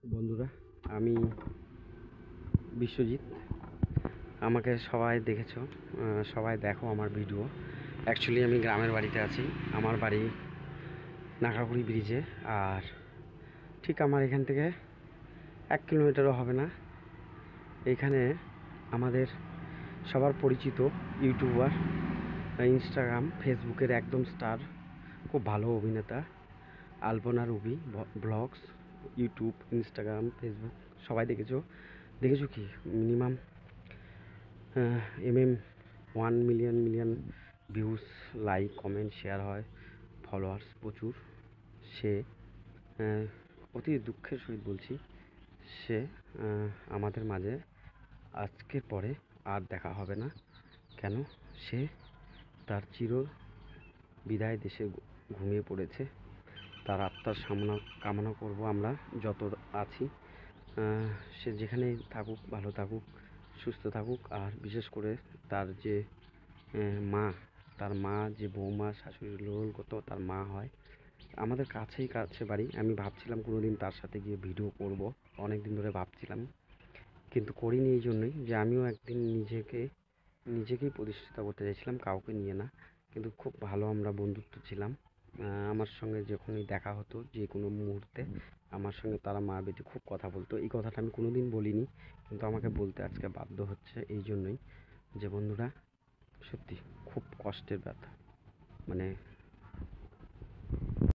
বন্ধুরা, আমি বিশ্বজিৎ। আমাকে সবাই দেখেছো, সবাই দেখো আমার ভিডিও। অ্যাকচুয়ালি আমি গ্রামের বাড়িতে আছি। আমার বাড়ি নাকাকুড়ি ব্রিজে। আর ঠিক আমার এখান থেকে 1 কিলোমিটারও হবে না। এখানে আমাদের সবার পরিচিত ইউটিউবার, ইনস্টাগ্রাম ফেসবুকের একদম স্টার, খুব ভালো অভিনেতা Alpana Ruby vlogs. YouTube, Instagram, Facebook সবাই দেখেছো কি মিনিমাম এমএম 1 million views, like, comment, share হয়, ফলোয়ার্স প্রচুর। সে অতি দুঃখের সহিত বলছি, সে আমাদের মাঝে আজকের পরে আর দেখা হবে না। কেন? সে তার চির বিদায় দেশে ঘুমিয়ে পড়েছে। তার আত্মার কামনা করব আমরা যত আছি। সে যেখানেই থাকুক, ভালো থাকুক, সুস্থ থাকুক। আর বিশেষ করে তার যে মা, তার মা যে বৌমা, শাশুড়ি রোল করতো, তার মা হয়। আমাদের কাছে বাড়ি। আমি ভাবছিলাম কোনোদিন তার সাথে গিয়ে ভিডিও করব, অনেক দিন ধরে ভাবছিলাম, কিন্তু করিনি এই জন্যই যে আমিও একদিন নিজেকেই প্রতিষ্ঠিত করতে চাইছিলাম, কাউকে নিয়ে না। কিন্তু খুব ভালো আমরা বন্ধুত্ব ছিলাম। আমার সঙ্গে যখনই দেখা হতো, যে কোনো মুহূর্তে আমার সঙ্গে তারা মা বেটি খুব কথা বলতো। এই কথাটা আমি কোনোদিন বলিনি, কিন্তু আমাকে বলতে আজকে বাধ্য হচ্ছে এই জন্যই যে বন্ধুরা, সত্যি খুব কষ্টের ব্যথা। মানে